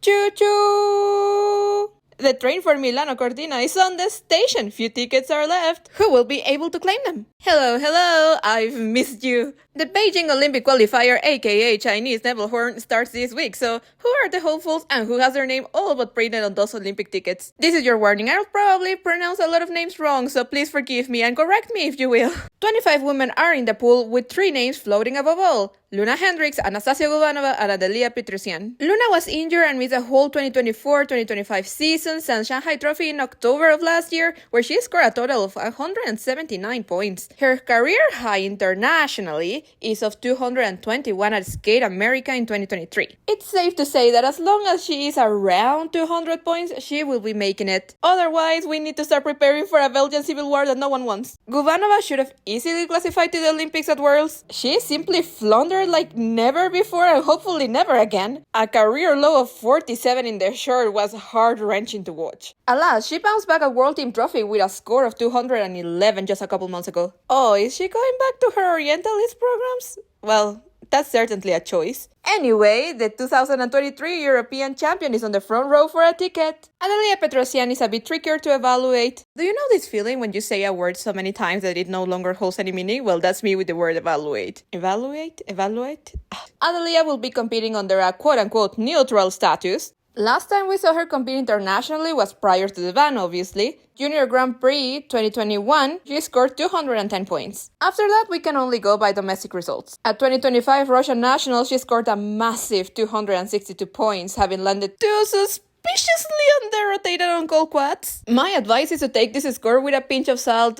Choo choo! The train for Milano-Cortina is on the station. Few tickets are left. Who will be able to claim them? Hello, hello, I've missed you. The Beijing Olympic qualifier, aka Chinese NEBELHORN, starts this week, so who are the hopefuls and who has their name all but printed on those Olympic tickets? This is your warning. I'll probably pronounce a lot of names wrong, so please forgive me and correct me if you will. 25 women are in the pool with 3 names floating above all: Loena Hendrickx, Anastasia Gubanova, and Adeliya Petrosian. Loena was injured and missed the whole 2024-2025 season and Shanghai Trophy in October of last year, where she scored a total of 179 points. Her career high internationally is of 221 at Skate America in 2023. It's safe to say that as long as she is around 200 points, she will be making it. Otherwise, we need to start preparing for a Belgian civil war that no one wants. Gubanova should have easily classified to the Olympics at Worlds. She simply floundered like never before and hopefully never again. A career low of 47 in the short was heart-wrenching to watch. Alas, she bounced back a World Team Trophy with a score of 211 just a couple months ago. Oh, is she going back to her Orientalist programs? Well, that's certainly a choice. Anyway, the 2023 European champion is on the front row for a ticket. Adeliya Petrosian is a bit trickier to evaluate. Do you know this feeling when you say a word so many times that it no longer holds any meaning? Well, that's me with the word evaluate. Evaluate? Adeliya will be competing under a quote-unquote neutral status. Last time we saw her compete internationally was prior to the ban, obviously. Junior Grand Prix 2021, she scored 210 points. After that, we can only go by domestic results. At 2025 Russian Nationals, she scored a massive 262 points, having landed 2 suspiciously under-rotated on-call quads. My advice is to take this score with a pinch of salt.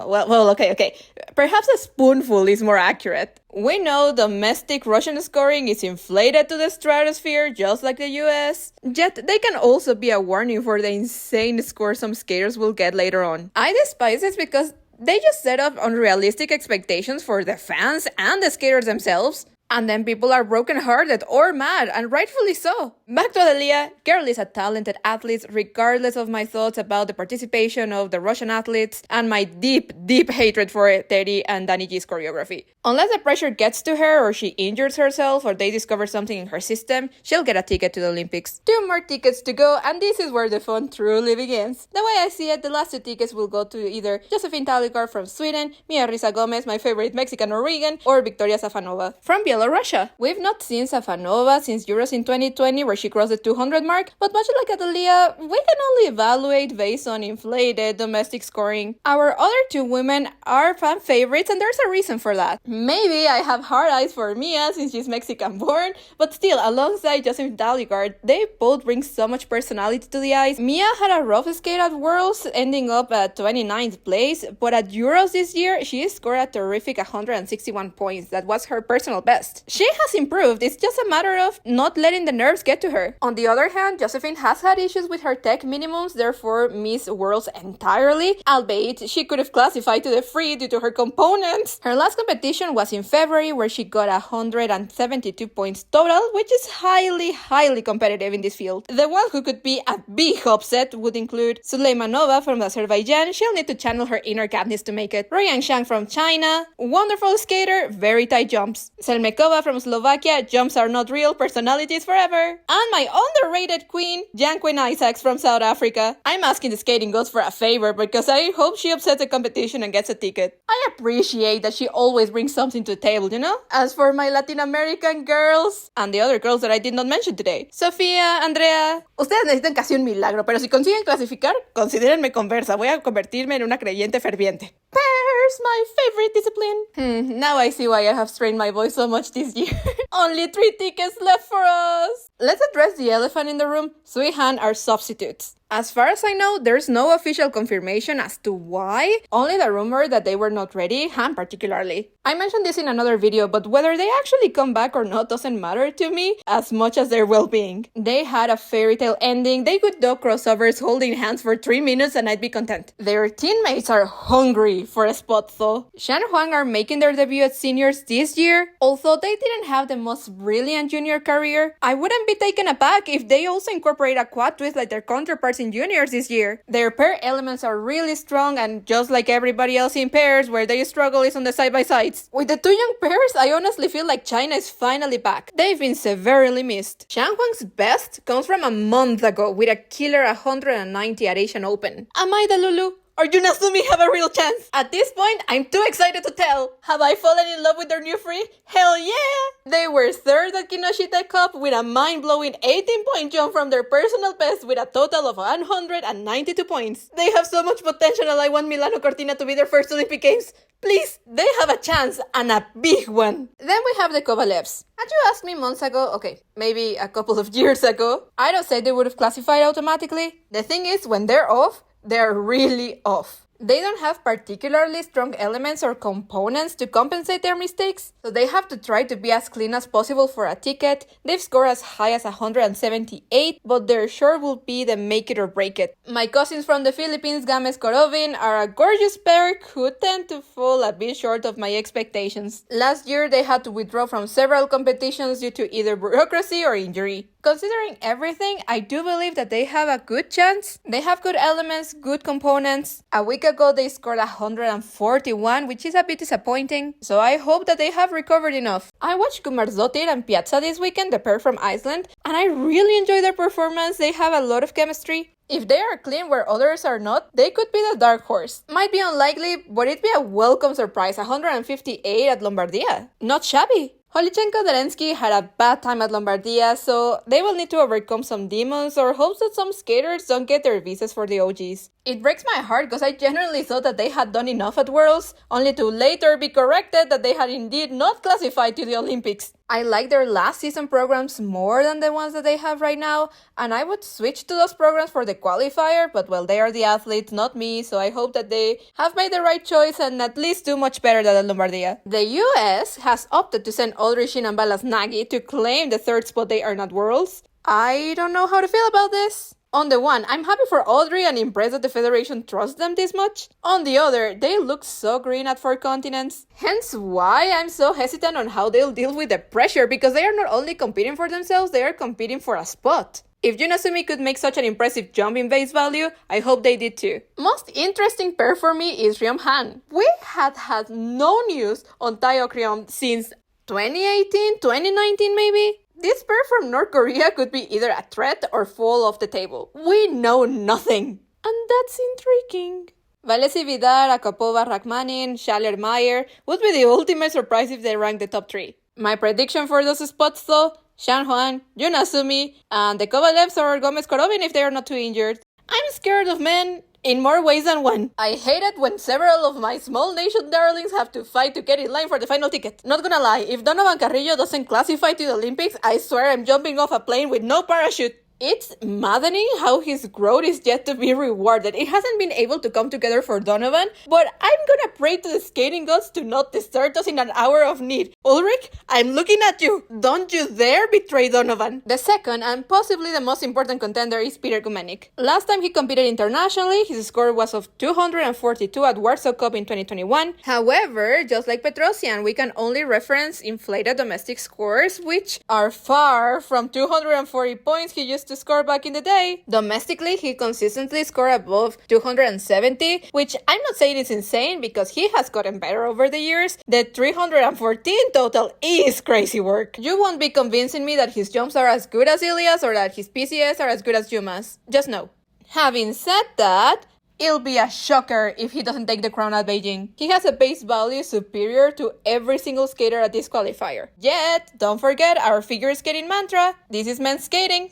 Okay. Perhaps a spoonful is more accurate. We know domestic Russian scoring is inflated to the stratosphere, just like the US. Yet, they can also be a warning for the insane scores some skaters will get later on. I despise this because they just set up unrealistic expectations for the fans and the skaters themselves. And then people are brokenhearted or mad, and rightfully so. Back to Adeliya, girl is a talented athlete regardless of my thoughts about the participation of the Russian athletes and my deep hatred for Teddy and Danny G's choreography. Unless the pressure gets to her or she injures herself or they discover something in her system, she'll get a ticket to the Olympics. 2 more tickets to go, and this is where the fun truly begins. The way I see it, the last 2 tickets will go to either Josephine Talikar from Sweden, Mia Risa Gomez, my favorite Mexican Norwegian, or Victoria Safanova from Russia. We've not seen Safanova since Euros in 2020 where she crossed the 200 mark, but much like Adeliya, we can only evaluate based on inflated domestic scoring. Our other 2 women are fan favorites, and there's a reason for that. Maybe I have hard eyes for Mia since she's Mexican born, but still, alongside Josephine Talikar, they both bring so much personality to the ice. Mia had a rough skate at Worlds, ending up at 29th place, but at Euros this year, she scored a terrific 161 points. That was her personal best. She has improved, it's just a matter of not letting the nerves get to her. On the other hand, Josephine has had issues with her tech minimums, therefore missed Worlds entirely, albeit she could have classified to the free due to her components. Her last competition was in February where she got 172 points total, which is highly competitive in this field. The one who could be a big upset would include Suleymanova from Azerbaijan. She'll need to channel her inner Katniss to make it. Ruiyang Shang from China, wonderful skater, very tight jumps. Selmekova from Slovakia, jumps are not real, personalities forever. And my underrated queen, Janquin Isaacs from South Africa. I'm asking the skating gods for a favor because I hope she upsets the competition and gets a ticket. I appreciate that she always brings something to the table, you know? As for my Latin American girls, and the other girls that I did not mention today, Sofía, Andrea, ustedes necesitan casi un milagro, pero si consiguen clasificar, considérenme conversa, voy a convertirme en una creyente ferviente. Pairs, my favorite discipline. Now I see why I have strained my voice so much this year. Only 3 tickets left for us. Let's address the elephant in the room. Sui Han are substitutes. As far as I know, there's no official confirmation as to why, only the rumor that they were not ready, Han particularly. I mentioned this in another video, but whether they actually come back or not doesn't matter to me as much as their well-being. They had a fairy tale ending, they could do crossovers holding hands for 3 minutes and I'd be content. Their teammates are hungry for a spot though. Shan Huang are making their debut at seniors this year. Although they didn't have the most brilliant junior career, I wouldn't be taken aback if they also incorporate a quad twist like their counterparts in juniors this year. Their pair elements are really strong, and just like everybody else in pairs, where they struggle is on the side-by-sides. With the two young pairs, I honestly feel like China is finally back. They've been severely missed. Xiang Huang's best comes from a month ago with a killer 190 at Asian Open. Am I the Lulu? Or Junasumi have a real chance? At this point, I'm too excited to tell. Have I fallen in love with their new free? Hell yeah! They were third at Kinoshita Cup with a mind-blowing 18-point jump from their personal best with a total of 192 points. They have so much potential, and I want Milano-Cortina to be their first Olympic Games. Please, they have a chance, and a big one. Then we have the Kovalevs. Had you asked me months ago, okay, maybe a couple of years ago, I'd have said they would have classified automatically. The thing is, when they're off, they're really off. They don't have particularly strong elements or components to compensate their mistakes, so they have to try to be as clean as possible for a ticket. They've scored as high as 178, but their short will be the make it or break it. My cousins from the Philippines, Games Korovin, are a gorgeous pair who tend to fall a bit short of my expectations. Last year, they had to withdraw from several competitions due to either bureaucracy or injury. Considering everything, I do believe that they have a good chance. They have good elements, good components. A week ago, they scored 141, which is a bit disappointing. So I hope that they have recovered enough. I watched Gumarzotir and Piazza this weekend, the pair from Iceland, and I really enjoyed their performance. They have a lot of chemistry. If they are clean where others are not, they could be the dark horse. Might be unlikely, but it'd be a welcome surprise. 158 at Lombardia. Not shabby. Holichenko-Derensky had a bad time at Lombardia, so they will need to overcome some demons or hopes that some skaters don't get their visas for the OGs. It breaks my heart because I genuinely thought that they had done enough at Worlds, only to later be corrected that they had indeed not classified to the Olympics. I like their last season programs more than the ones that they have right now, and I would switch to those programs for the qualifier, but well, they are the athletes, not me, so I hope that they have made the right choice and at least do much better than Lombardia. The US has opted to send Aldrichin and Balasnagi to claim the third spot they earned at Worlds. I don't know how to feel about this. On the one, I'm happy for Audrey and impressed that the Federation trusts them this much. On the other, they look so green at Four Continents. Hence why I'm so hesitant on how they'll deal with the pressure, because they are not only competing for themselves, they are competing for a spot. If Junasumi could make such an impressive jump in base value, I hope they did too. Most interesting pair for me is Ryom Han. We had no news on Taeyok Ryom since 2018, 2019 maybe? This pair from North Korea could be either a threat or fall off the table. We know nothing. And that's intriguing. Valesi Vidar, Akapova, Rachmanin, Schaller Meyer would be the ultimate surprise if they rank the top 3. My prediction for those spots though, Xiang Huang, Junasumi, and the Kovalevs or Gomez Korovin if they are not too injured. I'm scared of men in more ways than one. I hate it when several of my small nation darlings have to fight to get in line for the final ticket. Not gonna lie, if Donovan Carrillo doesn't classify to the Olympics, I swear I'm jumping off a plane with no parachute. It's maddening how his growth is yet to be rewarded. It hasn't been able to come together for Donovan, but I'm gonna pray to the skating gods to not desert us in an hour of need. Ulrich, I'm looking at you. Don't you dare betray Donovan. The second, and possibly the most important contender, is Petr Gumennik. Last time he competed internationally, his score was of 242 at Warsaw Cup in 2021. However, just like Petrosian, we can only reference inflated domestic scores, which are far from 240 points he used to score back in the day. Domestically, he consistently scored above 270, which I'm not saying is insane because he has gotten better over the years. The 314 total is crazy work. You won't be convincing me that his jumps are as good as Ilya's or that his PCS are as good as Juma's. Just no. Having said that, it'll be a shocker if he doesn't take the crown at Beijing. He has a base value superior to every single skater at this qualifier. Yet, don't forget our figure skating mantra. This is men's skating.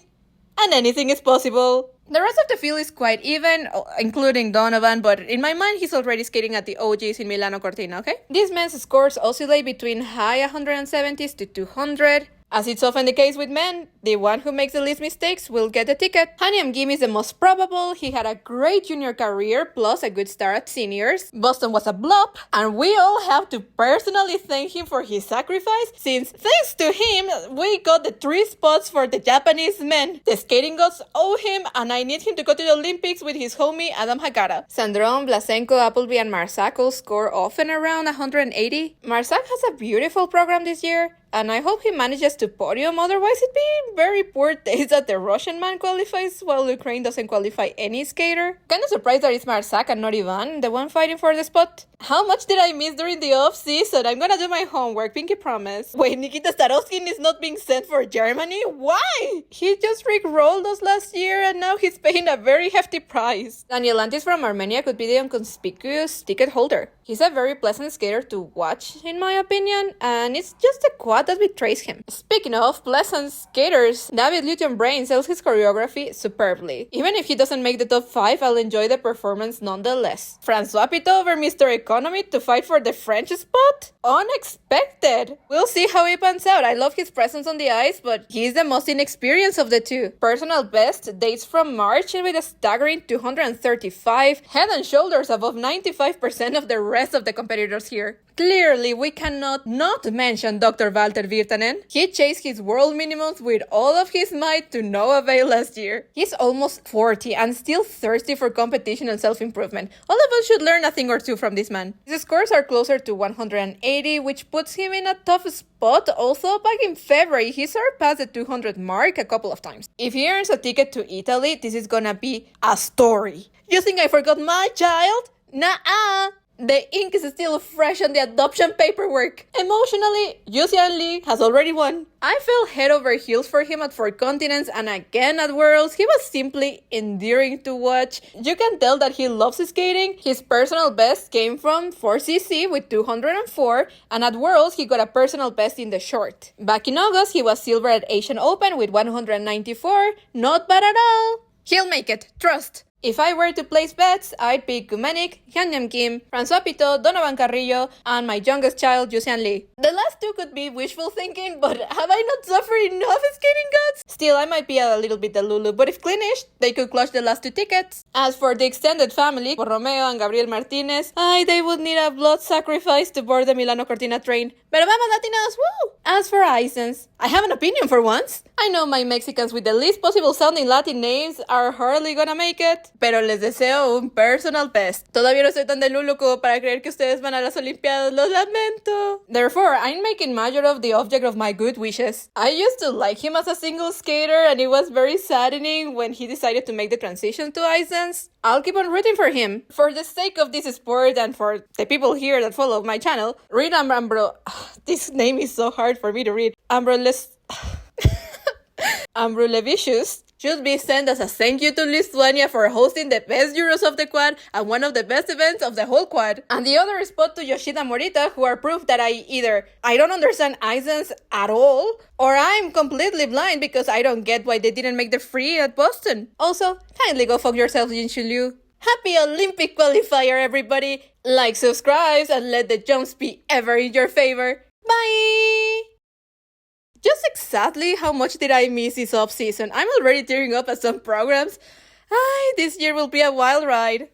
And anything is possible. The rest of the field is quite even, including Donovan, but in my mind, he's already skating at the OGs in Milano-Cortina, okay? These men's scores oscillate between high 170s to 200. As it's often the case with men, the one who makes the least mistakes will get the ticket. Haniam Kim is the most probable. He had a great junior career, plus a good start at seniors. Boston was a blop, and we all have to personally thank him for his sacrifice, since thanks to him, we got the 3 spots for the Japanese men. The skating gods owe him, and I need him to go to the Olympics with his homie Adam Hagara. Sandron, Blasenko, Appleby, and Marsak all score often around 180. Marsak has a beautiful program this year. and I hope he manages to podium, otherwise it'd be very poor taste that the Russian man qualifies while Ukraine doesn't qualify any skater. Kinda surprised that it's Marsak and not Ivan, the one fighting for the spot. How much did I miss during the off-season? I'm gonna do my homework, pinky promise. Wait, Nikita Staroskin is not being sent for Germany? Why? He just rickrolled us last year and now he's paying a very hefty price. Daniel Antis from Armenia could be the inconspicuous ticket holder. He's a very pleasant skater to watch, in my opinion, and it's just the quad that betrays him. Speaking of pleasant skaters, David Luton Brain sells his choreography superbly. Even if he doesn't make the top 5, I'll enjoy the performance nonetheless. Francois Pitot over Mr. Economy to fight for the French spot? Unexpected! We'll see how he pans out. I love his presence on the ice, but he's the most inexperienced of the two. Personal best dates from March with a staggering 235, head and shoulders above 95% of the rest of the competitors here. Clearly, we cannot not mention Dr. Walter Virtanen. He chased his world minimums with all of his might to no avail last year. He's almost 40 and still thirsty for competition and self-improvement. All of us should learn a thing or two from this man. His scores are closer to 180, which puts him in a tough spot. Also, back in February, he surpassed the 200 mark a couple of times. If he earns a ticket to Italy, this is gonna be a story. You think I forgot my child? Nah-uh! The ink is still fresh on the adoption paperwork. Emotionally, Yuxian Li has already won. I fell head over heels for him at Four Continents and again at Worlds. He was simply endearing to watch. You can tell that he loves skating. His personal best came from 4cc with 204, and at Worlds he got a personal best in the short. Back in August, he was silver at Asian Open with 194. Not bad at all. He'll make it, trust. If I were to place bets, I'd pick Gumennik, Hyunjam Kim, Francois Pitot, Donovan Carrillo, and my youngest child, Yuxian Li. The last two could be wishful thinking, but have I not suffered enough skating gods? Still, I might be a little bit delulu, but if clinched, they could clutch the last two tickets. As for the extended family, Romeo and Gabriel Martinez, they would need a blood sacrifice to board the Milano-Cortina train. Pero vamos Latinos, woo! As for Isens, I have an opinion for once. I know my Mexicans with the least possible sounding Latin names are hardly gonna make it, pero les deseo un personal best. Todavía no soy tan de Lulu como para creer que ustedes van a las Olimpiadas, lo lamento. Therefore, I'm making major of the object of my good wishes. I used to like him as a single skater, and it was very saddening when he decided to make the transition to ice dance. I'll keep on rooting for him. For the sake of this sport and for the people here that follow my channel, read Ambro... This name is so hard for me to read. Ambrulevicius should be sent as a thank you to Lithuania for hosting the best Euros of the quad and one of the best events of the whole quad. And the other spot to Yoshida Morita, who are proof that I don't understand ice dance at all, or I'm completely blind because I don't get why they didn't make the free at Boston. Also, kindly go fuck yourself, Jinshu Liu. Happy Olympic qualifier, everybody! Like, subscribe, and let the jumps be ever in your favor. Bye! Just exactly how much did I miss this off-season? I'm already tearing up at some programs. This year will be a wild ride.